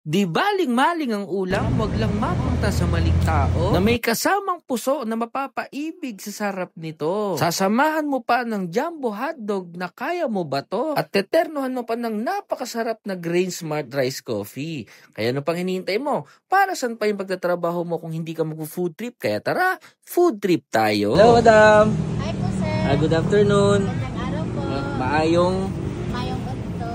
Di baling-maling ang ulam, wag lang mapunta sa maling tao na may kasamang puso na mapapaibig sa sarap nito. Sasamahan mo pa ng jumbo hotdog na kaya mo ba to? At teternohan mo pa ng napakasarap na Grain Smart Rice Coffee. Kaya ano pang hinihintay mo? Para saan pa yung pagtatrabaho mo kung hindi ka mag-food trip? Kaya tara, food trip tayo. Hello, madam. Hi po, sir. Good afternoon. Magandang araw po. Maayong. Mayong ito.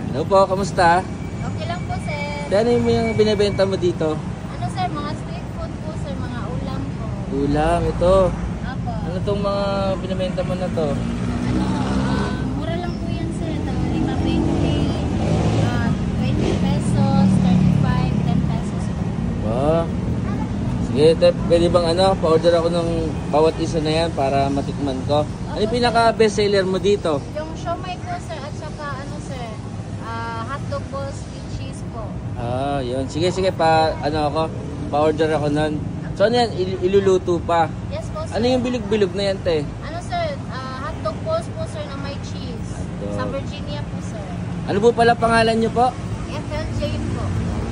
Hello po, kamusta? Okay lang po, sir. Ano yung binibenta mo dito? Ano, sir? Mga street food po, sir. Mga ulam po. Ulam, ito. Apo. Ano tong mga binibenta mo na to? Ano, mura lang po yan, sir. Ito, 5.20, 20 pesos, 35, 10 pesos po. Wow. Sige, pwede bang pa-order ako ng bawat isa na yan para matikman ko? Ano yung pinaka-best seller mo dito? Yung siomai po, sir. At saka, ano, sir, hotdog balls with cheese po. Yun. Sige, pa-order ako nun. So, ano yan? Iluluto pa. Yes po, sir. Ano yung bilog-bilog na yan, te? Ano, sir? Hotdog balls po, sir, na may cheese. Hotdog. Sa Virginia po, sir. Ano po pala pangalan nyo po? FLJ po.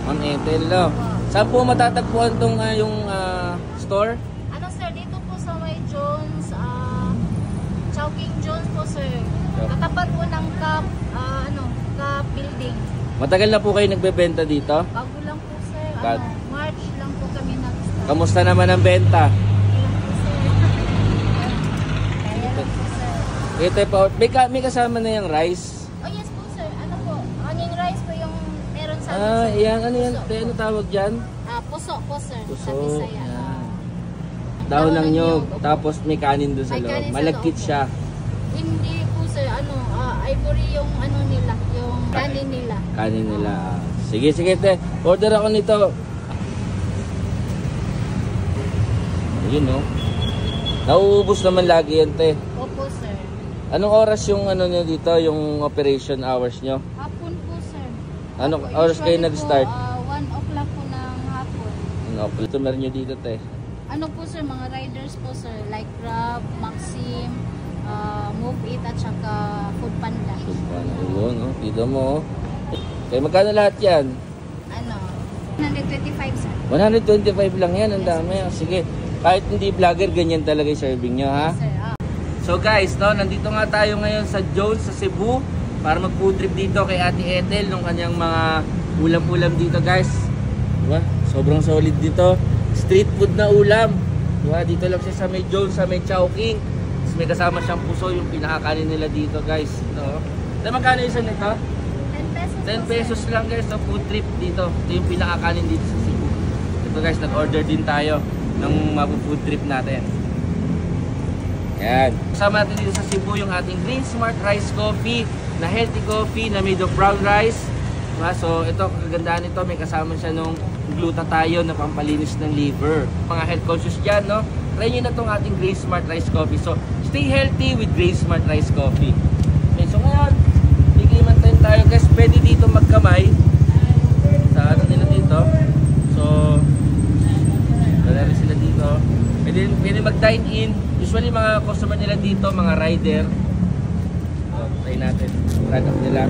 Ma'am Ethel, no? Saan po matatagpuan tong yung store? Ano, sir, dito po sa may Jones, Chowking Jones po, sir. Katapat po ng Cup building. Matagal na po kayo nagbebenta dito? Bago lang po, sir. Bag- March lang po kami nag-start. Kamusta naman ang benta? Okay lang po, sir. Kaya lang po, sir. Ito po, may kasama na yung rice. Oh, yes po, sir. Ano po? Onion rice po yung meron sa amin, sir. Yan. Ano yan? Puso Te, ano po. tawag dyan? Puso po, sir. Puso. Sa Bisaya. Yan. Dahon ng nyog. Opo. Tapos may kanin doon sa May loob. kanin sa Malagkit loob. siya. Hindi po, sir. Ivory yung nila. Yung kanin nila. Kanin nila. Sige, te. Order ako nito. Ayun, no? Nauubos naman lagi yan, te. Opo, sir. Anong oras yung nyo dito, yung operation hours nyo? Hapon po, sir. Anong Opo, oras kayo usually nag-start? Po, 1 o'clock po ng hapon. Ano, customer nyo dito, te? Ano po, sir, mga riders po, sir. Like Grab, Maxim, Move It, at saka Food Panda. Ayun, no? Dito mo, oh. Kaya magkano lahat yan? 125, sir. 125 lang yan, ang dami. Sige, kahit hindi vlogger, ganyan talaga yung serving nyo, ha? Yes, sir. So guys, no, nandito nga tayo ngayon sa Jones, sa Cebu, para mag-food trip dito kay Ate Ethel, nung kanyang mga ulam-ulam dito, guys. Diba? Sobrang solid dito. Street food na ulam. Diba? Dito lang siya sa may Jones, sa may Chowking. Tapos may kasama siyang puso, yung pinakakanin nila dito, guys. Ito. Ito, magkano isa nito? 10 pesos. 10 pesos lang, guys, sa food trip dito. Ito yung pinakakanin dito sa Cebu. Ito, guys, nag-order din tayo ng food trip natin. Yan. Kasama natin dito sa Cebu yung ating Grain Smart Rice Coffee na healthy coffee na made of brown rice. Diba? So ito, kagandaan nito, may kasama siya nung glutathione na pampalinis ng liver. Mga health conscious dyan, no? Try nyo na itong ating Grain Smart Rice Coffee. So stay healthy with Grain Smart Rice Coffee. Okay, so ngayon, tikiman tayo guys. Pwede dito magkamay sa nila dito. So wala rin sila dito. Pwede mag-dine in. Usually mga customer nila dito, mga rider. So, try natin. Product nila.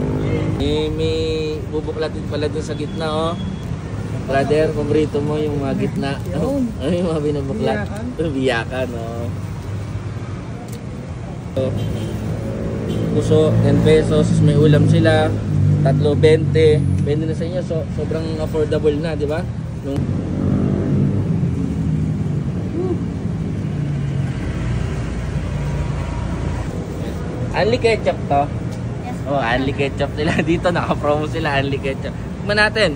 May bubuklatin pala dun sa gitna, oh. Brother, paborito mo yung mga gitna. Ano yung mga binubuklat? Biyakan, oh. So, puso, 10 pesos. May ulam sila. 3.20. Pwede na sa inyo. So, sobrang affordable na, di ba? Unli ketchup to? Yes, Oh, unli ketchup nila dito. Naka-promo sila, unli ketchup. Tignan natin.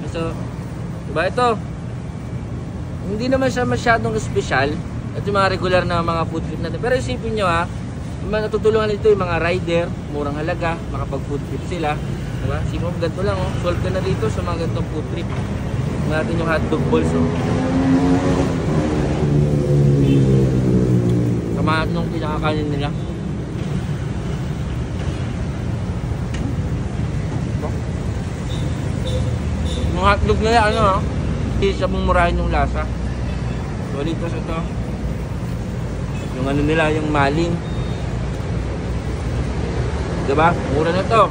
So, diba ito? Hindi naman siya masyadong special. Ito yung mga regular na mga food trip natin. Pero isipin nyo, ha, natutulungan nito yung mga rider, murang halaga, makapag-food trip sila. Diba? Isipin mo, ganito lang, oh. Solve ka na dito sa mga ganitong food trip. Tignan natin yung hotdog balls, oh. Kamahat nung pinakakanin nila. Yung hotdog nila, hindi siya mumurahin yung lasa. So, dito sa ito. Yung nila, yung maling. Diba? Mura na to.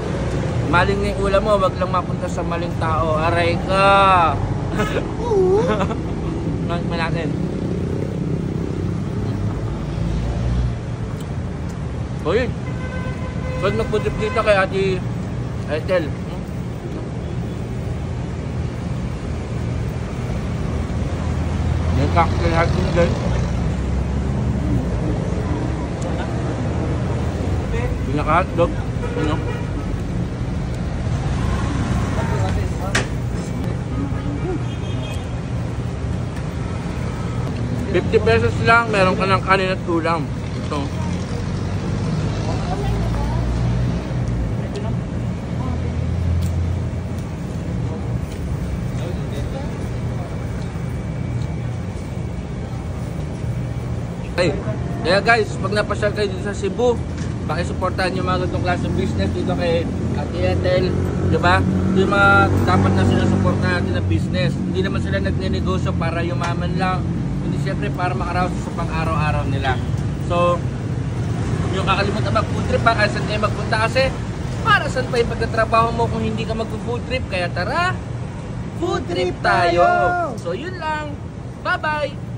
Maling na yung ulam mo, wag lang mapunta sa maling tao. Aray ka! Naman natin. O yun. So nagpudrip dito kay Ate Ethel. Yung cocktail natin din. Pinaka-hotdog. Ano? ₱50 lang, meron ka ng kanin at ulam. Ito. Okay. Kaya guys, pag napasyal kayo dito sa Cebu, pakisuportahan yung mga ganitong klaseng business dito kay Ate Ethel, di ba? Ito yung mga dapat na sinusuportahan natin na business. Hindi naman sila nagnenegosyo para yumaman lang, hindi siyempre para makaraos sa pang-araw-araw nila. So, yung kakalimutan mag-food trip ba? Kaya saan tayo magpunta kasi? Para saan pa yung pagkatrabaho mo kung hindi ka mag-food trip? Kaya tara, food trip tayo! So, yun lang. Bye-bye!